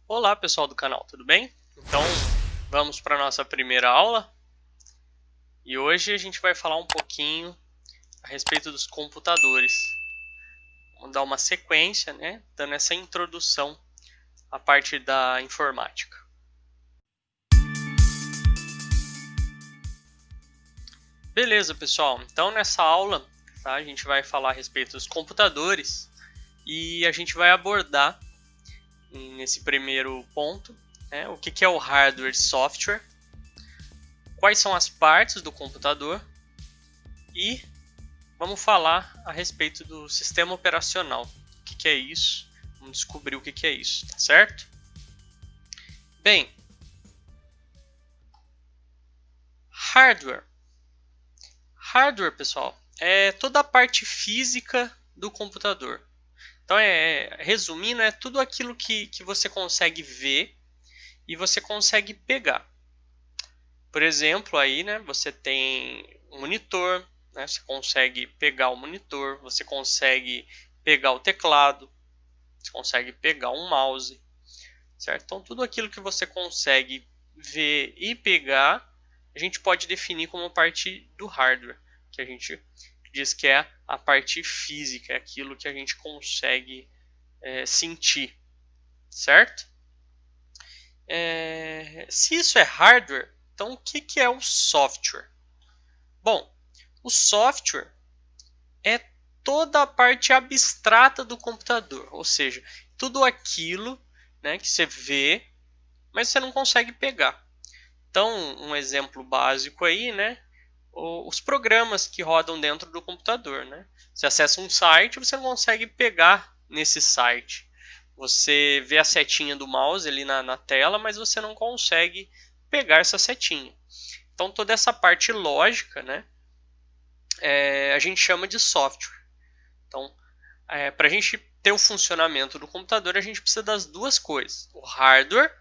Olá pessoal do canal, tudo bem? Então vamos para a nossa primeira aula e hoje a gente vai falar um pouquinho a respeito dos computadores. Vamos dar uma sequência, né, dando essa introdução à parte da informática. Beleza pessoal, então nessa aula tá, a gente vai falar a respeito dos computadores e a gente vai abordar nesse primeiro ponto, né, o que é o hardware e software, quais são as partes do computador e vamos falar a respeito do sistema operacional. O que é isso? Vamos descobrir o que é isso, tá certo? Bem, hardware. Hardware, pessoal, é toda a parte física do computador. Então, resumindo, é tudo aquilo que você consegue ver e você consegue pegar. Por exemplo, aí, né, você tem um monitor, né, você consegue pegar o monitor, você consegue pegar o teclado, você consegue pegar um mouse, certo? Então, tudo aquilo que você consegue ver e pegar, a gente pode definir como parte do hardware, que a gente diz que é a parte física, é aquilo que a gente consegue sentir, certo? Se isso é hardware, então o que é o software? Bom, o software é toda a parte abstrata do computador, ou seja, tudo aquilo, né, que você vê, mas você não consegue pegar. Então, um exemplo básico aí, né, os programas que rodam dentro do computador, né? Você acessa um site, você não consegue pegar nesse site. Você vê a setinha do mouse ali na tela, mas você não consegue pegar essa setinha. Então, toda essa parte lógica, né, a gente chama de software. Então, para a gente ter o funcionamento do computador, a gente precisa das duas coisas: o hardware,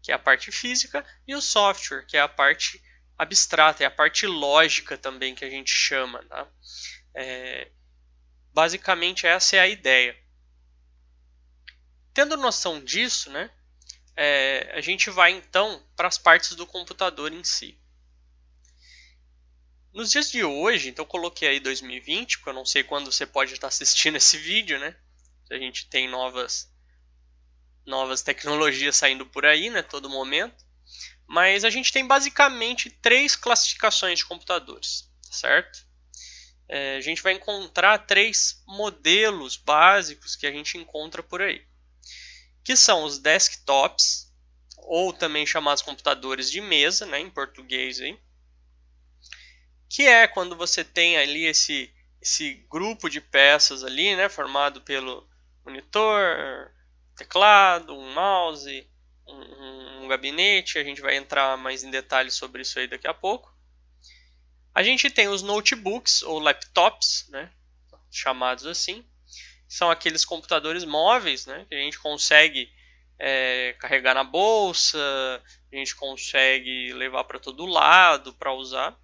que é a parte física, e o software, que é a parte abstrata, é a parte lógica também que a gente chama. Tá? Basicamente, essa é a ideia. Tendo noção disso, né, a gente vai então para as partes do computador em si. Nos dias de hoje, então eu coloquei aí 2020, porque eu não sei quando você pode estar assistindo esse vídeo, né? A gente tem novas tecnologias saindo por aí, né, todo momento. Mas a gente tem basicamente três classificações de computadores, certo? A gente vai encontrar três modelos básicos que a gente encontra por aí, que são os desktops, ou também chamados computadores de mesa, né, em português aí, que é quando você tem ali esse grupo de peças ali, né, formado pelo monitor, teclado, um mouse, um gabinete. A gente vai entrar mais em detalhes sobre isso aí daqui a pouco. A gente tem os notebooks ou laptops, né, chamados assim. São aqueles computadores móveis, né, que a gente consegue carregar na bolsa, a gente consegue levar para todo lado para usar.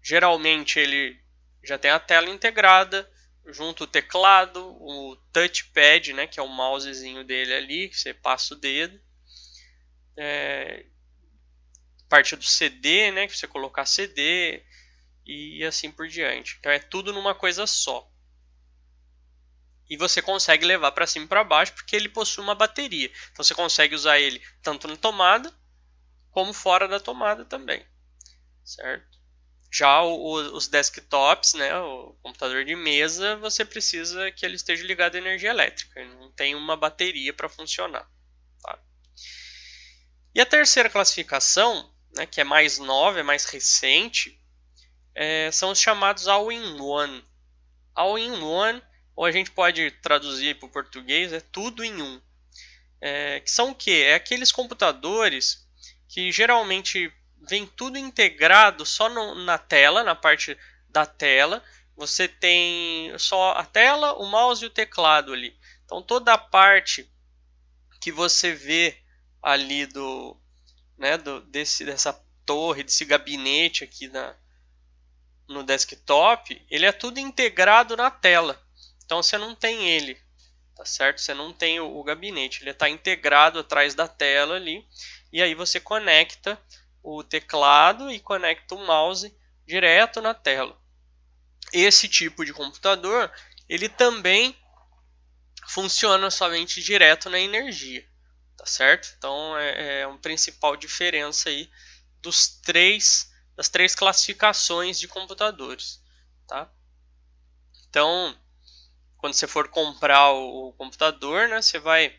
Geralmente ele já tem a tela integrada, junto o teclado, o touchpad, né, que é o mousezinho dele ali, que você passa o dedo. Parte do CD, né, que você colocar CD e assim por diante. Então é tudo numa coisa só. E você consegue levar para cima e para baixo porque ele possui uma bateria. Então você consegue usar ele tanto na tomada como fora da tomada também, certo? Já os desktops, né, o computador de mesa, você precisa que ele esteja ligado à energia elétrica. Ele não tem uma bateria para funcionar. Tá? E a terceira classificação, né, que é mais nova, é mais recente, são os chamados all-in-one. All-in-one, ou a gente pode traduzir para o português, é tudo em um. Que são o quê? É aqueles computadores que geralmente vem tudo integrado só na tela, na parte da tela. Você tem só a tela, o mouse e o teclado ali. Então toda a parte que você vê ali dessa torre, desse gabinete aqui no desktop, ele é tudo integrado na tela. Então você não tem ele tá certo? Você não tem o gabinete, ele está integrado atrás da tela ali, e aí você conecta o teclado e conecta o mouse direto na tela. Esse tipo de computador, ele também funciona somente direto na energia, tá certo? Então é uma principal diferença aí das três classificações de computadores, tá? Então, quando você for comprar o computador, né, você vai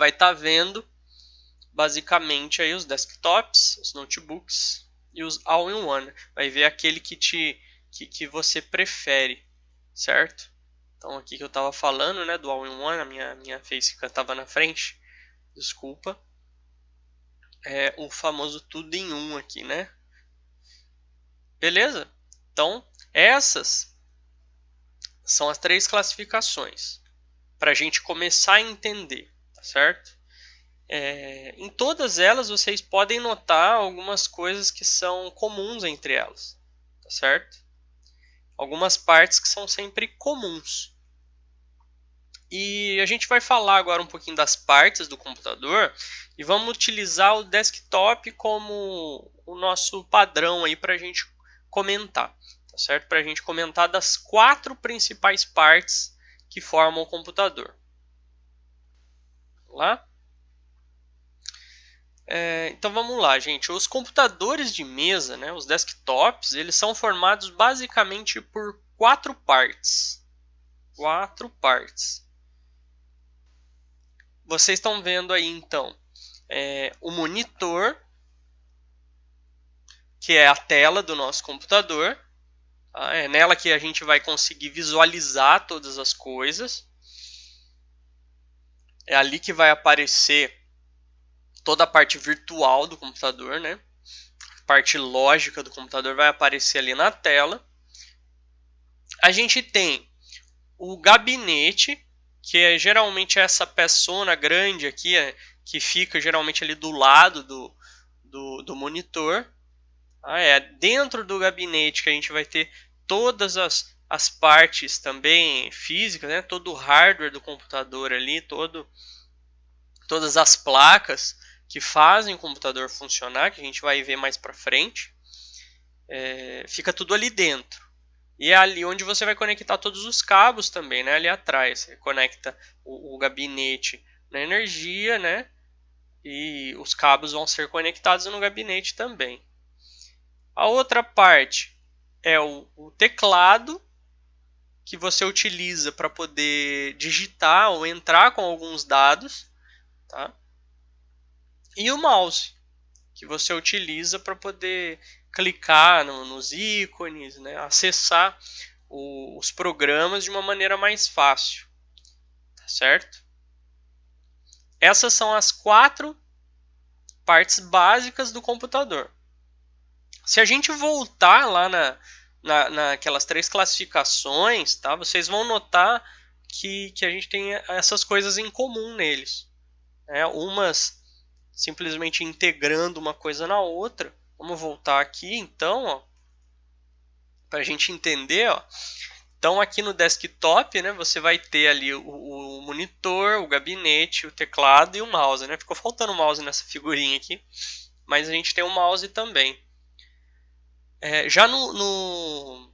estar vendo basicamente aí os desktops, os notebooks e os all-in-one. Vai ver aquele que você prefere, certo? Então aqui que eu estava falando, né, do all-in-one, a minha facecam estava na frente, desculpa. É o famoso tudo em um aqui, né? Beleza? Então essas são as três classificações para a gente começar a entender, tá certo? Em todas elas vocês podem notar algumas coisas que são comuns entre elas, tá certo? Algumas partes que são sempre comuns. E a gente vai falar agora um pouquinho das partes do computador e vamos utilizar o desktop como o nosso padrão aí para a gente comentar, tá certo? Para a gente comentar das 4 principais partes que formam o computador. Vamos lá? Então vamos lá, gente. Os computadores de mesa, né, os desktops, eles são formados basicamente por 4 partes. 4 partes. Vocês estão vendo aí então o monitor, que é a tela do nosso computador. Tá? É nela que a gente vai conseguir visualizar todas as coisas. É ali que vai aparecer toda a parte virtual do computador, né? A parte lógica do computador vai aparecer ali na tela. A gente tem o gabinete, que é geralmente essa peçona grande aqui, que fica geralmente ali do lado do monitor. Dentro do gabinete que a gente vai ter todas as partes também físicas, né? Todo o hardware do computador ali, todas as placas que fazem o computador funcionar, que a gente vai ver mais para frente, fica tudo ali dentro. E é ali onde você vai conectar todos os cabos também, né? Ali atrás. Você conecta o gabinete na energia, né? E os cabos vão ser conectados no gabinete também. A outra parte é o teclado, que você utiliza para poder digitar ou entrar com alguns dados. Tá? E o mouse, que você utiliza para poder clicar nos ícones, né? Acessar os programas de uma maneira mais fácil, tá certo? Essas são as 4 partes básicas do computador. Se a gente voltar lá naquelas 3 classificações, tá? Vocês vão notar que a gente tem essas coisas em comum neles. Umas simplesmente integrando uma coisa na outra. Vamos voltar aqui então, para a gente entender. Então aqui no desktop, né, você vai ter ali o monitor, o gabinete, o teclado e o mouse. Né? Ficou faltando o mouse nessa figurinha aqui, mas a gente tem o mouse também. Já nos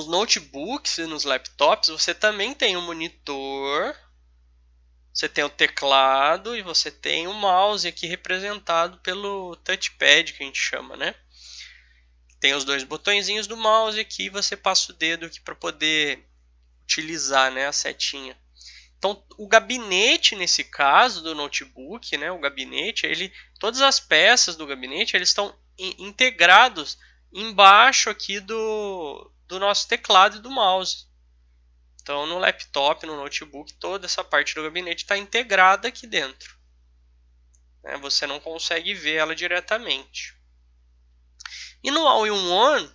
notebooks e nos laptops, você também tem o monitor, você tem o teclado e você tem o mouse aqui representado pelo touchpad, que a gente chama, né? Tem os 2 botõezinhos do mouse aqui, você passa o dedo aqui para poder utilizar, né, a setinha. Então, o gabinete, nesse caso do notebook, né, o gabinete, todas as peças do gabinete eles estão integrados embaixo aqui do nosso teclado e do mouse. Então, no laptop, no notebook, toda essa parte do gabinete está integrada aqui dentro. Você não consegue ver ela diretamente. E no all-in-one,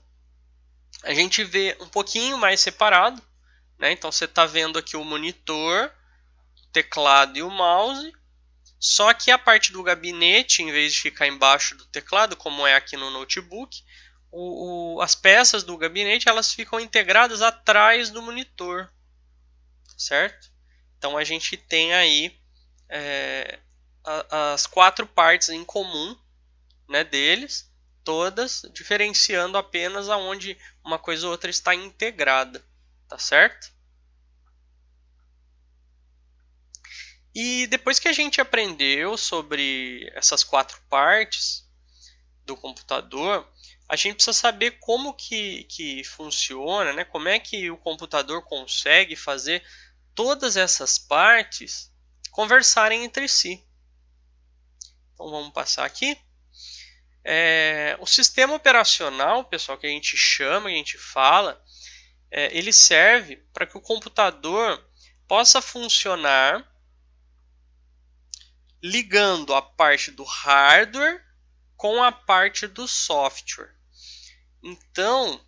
a gente vê um pouquinho mais separado. Então, você está vendo aqui o monitor, o teclado e o mouse. Só que a parte do gabinete, em vez de ficar embaixo do teclado, como é aqui no notebook, as peças do gabinete elas ficam integradas atrás do monitor. certo? Então a gente tem aí as 4 partes em comum, né, deles, todas diferenciando apenas aonde uma coisa ou outra está integrada, tá certo? E depois que a gente aprendeu sobre essas 4 partes do computador, a gente precisa saber como que funciona, né? Como é que o computador consegue fazer todas essas partes conversarem entre si. Então vamos passar aqui. O sistema operacional, pessoal, que a gente chama, que a gente fala, ele serve para que o computador possa funcionar ligando a parte do hardware com a parte do software. Então,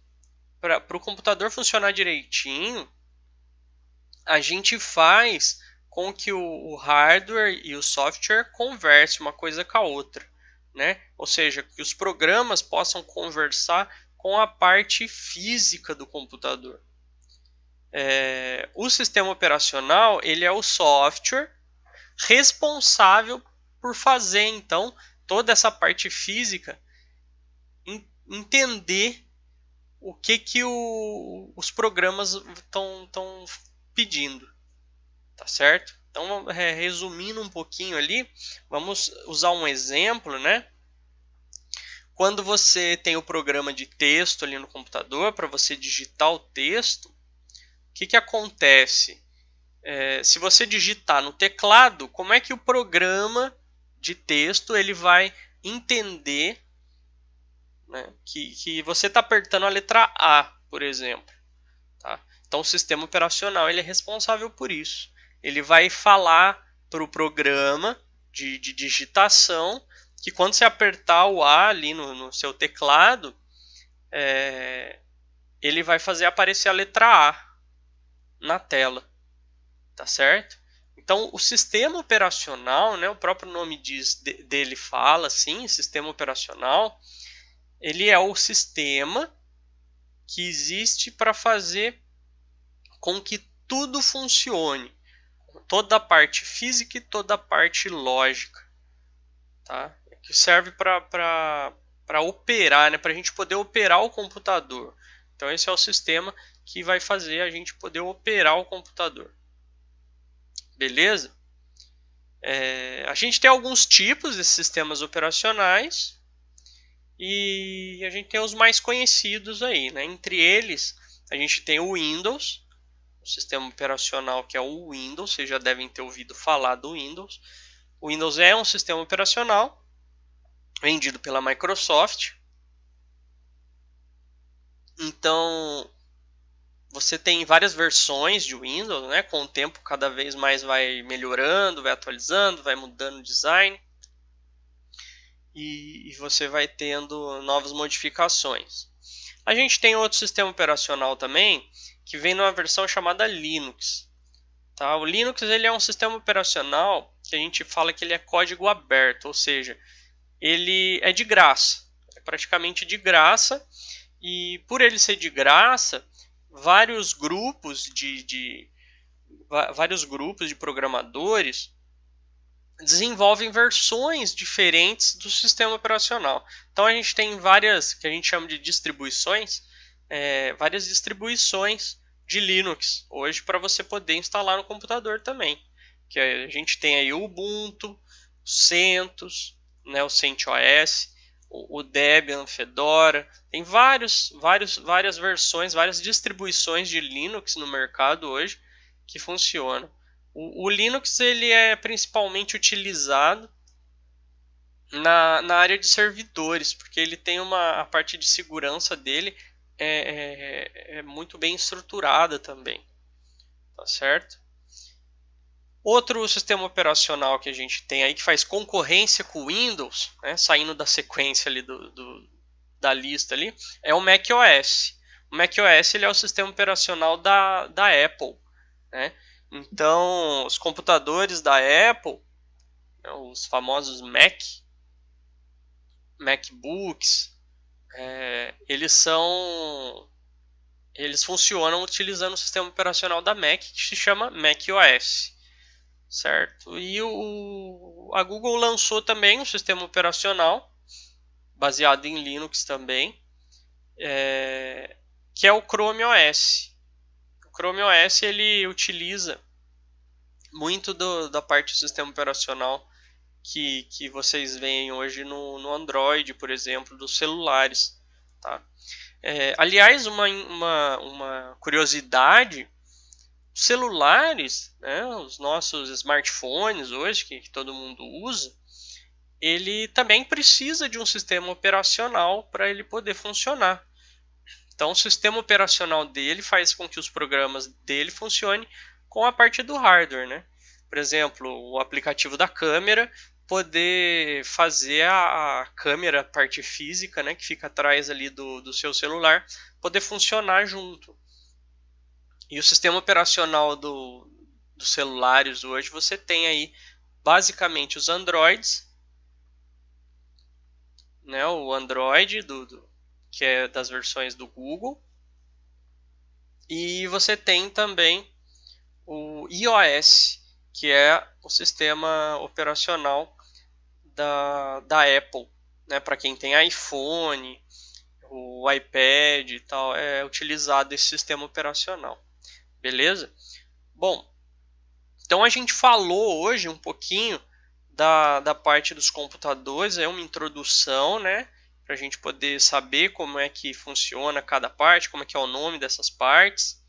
para o computador funcionar direitinho, a gente faz com que o hardware e o software conversem uma coisa com a outra, né? Ou seja, que os programas possam conversar com a parte física do computador. O sistema operacional ele é o software responsável por fazer, então, toda essa parte física entender o que os programas estão pedindo, tá certo? Então, resumindo um pouquinho ali, vamos usar um exemplo, né? Quando você tem o programa de texto ali no computador, para você digitar o texto, o que acontece? Se você digitar no teclado, como é que o programa de texto ele vai entender, né, que você está apertando a letra A, por exemplo? Tá? Então, o sistema operacional ele é responsável por isso. Ele vai falar para o programa de digitação que quando você apertar o A ali no seu teclado, ele vai fazer aparecer a letra A na tela. Tá certo? Então, o sistema operacional, né, o próprio nome dele fala assim, sistema operacional, ele é o sistema que existe para fazer com que tudo funcione, toda a parte física e toda a parte lógica, tá? Que serve para operar, né, para a gente poder operar o computador. Então, esse é o sistema que vai fazer a gente poder operar o computador. Beleza? A gente tem alguns tipos de sistemas operacionais e a gente tem os mais conhecidos aí, né? Entre eles, a gente tem o Windows, o sistema operacional que é o Windows, vocês já devem ter ouvido falar do Windows. O Windows é um sistema operacional vendido pela Microsoft. Então, você tem várias versões de Windows, né? Com o tempo cada vez mais vai melhorando, vai atualizando, vai mudando o design. E você vai tendo novas modificações. A gente tem outro sistema operacional também, que vem numa versão chamada Linux. Tá? O Linux ele é um sistema operacional que a gente fala que ele é código aberto, ou seja, ele é de graça, é praticamente de graça, e por ele ser de graça, vários grupos vários grupos de programadores desenvolvem versões diferentes do sistema operacional. Então a gente tem várias, que a gente chama de distribuições, várias distribuições de Linux hoje para você poder instalar no computador também. Que a gente tem aí o Ubuntu, o CentOS, né, o CentOS, o Debian, Fedora, tem várias versões, várias distribuições de Linux no mercado hoje que funcionam. O Linux ele é principalmente utilizado na área de servidores, porque ele tem a parte de segurança dele é muito bem estruturada também, tá certo? Outro sistema operacional que a gente tem aí que faz concorrência com o Windows, né, saindo da sequência ali da lista ali, é o macOS. O macOS ele é o sistema operacional da Apple, né? Então, os computadores da Apple, os famosos MacBooks, eles são eles funcionam utilizando o sistema operacional da Mac, que se chama macOS, certo? E a Google lançou também um sistema operacional baseado em Linux também, que é o Chrome OS. O Chrome OS ele utiliza muito da parte do sistema operacional que vocês veem hoje no Android, por exemplo, dos celulares. Tá? Aliás, uma curiosidade, os celulares, né, os nossos smartphones hoje, que todo mundo usa, ele também precisa de um sistema operacional para ele poder funcionar. Então, o sistema operacional dele faz com que os programas dele funcionem com a parte do hardware, né? Por exemplo, o aplicativo da câmera, poder fazer a câmera, a parte física, né, que fica atrás ali do seu celular, poder funcionar junto. E o sistema operacional dos celulares hoje, você tem aí basicamente os Androids, né, o Android que é das versões do Google, e você tem também o iOS, que é o sistema operacional da Apple, né? Para quem tem iPhone, o iPad e tal, é utilizado esse sistema operacional. Beleza? Bom, então a gente falou hoje um pouquinho da parte dos computadores, é uma introdução, né? Para a gente poder saber como é que funciona cada parte, como é que é o nome dessas partes.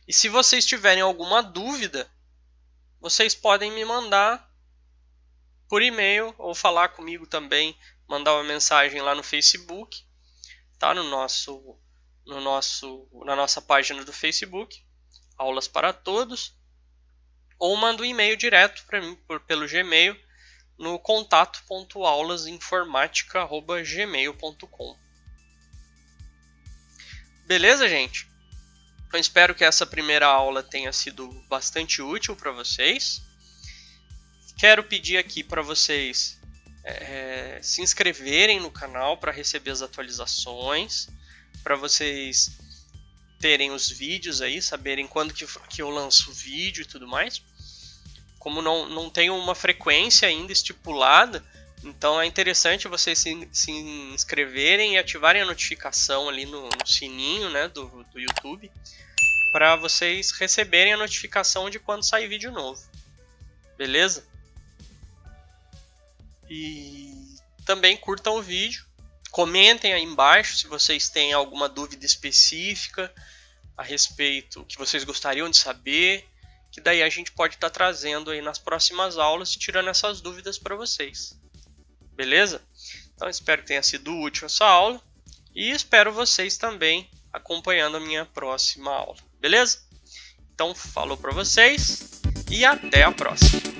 E se vocês tiverem alguma dúvida, vocês podem me mandar por e-mail ou falar comigo também, mandar uma mensagem lá no Facebook, tá? Na nossa página do Facebook, Aulas para Todos, ou manda um e-mail direto para mim pelo Gmail no contato.aulasinformatica@gmail.com. Beleza, gente? Eu espero que essa primeira aula tenha sido bastante útil para vocês. Quero pedir aqui para vocês se inscreverem no canal para receber as atualizações, para vocês terem os vídeos aí, saberem quando que eu lanço o vídeo e tudo mais. Como não tenho uma frequência ainda estipulada, então é interessante vocês se inscreverem e ativarem a notificação ali no sininho, né, do YouTube, para vocês receberem a notificação de quando sair vídeo novo. Beleza? E também curtam o vídeo, comentem aí embaixo se vocês têm alguma dúvida específica a respeito que vocês gostariam de saber, que daí a gente pode estar trazendo aí nas próximas aulas, tirando essas dúvidas para vocês. Beleza? Então espero que tenha sido útil essa aula e espero vocês também acompanhando a minha próxima aula. Beleza? Então falou para vocês e até a próxima.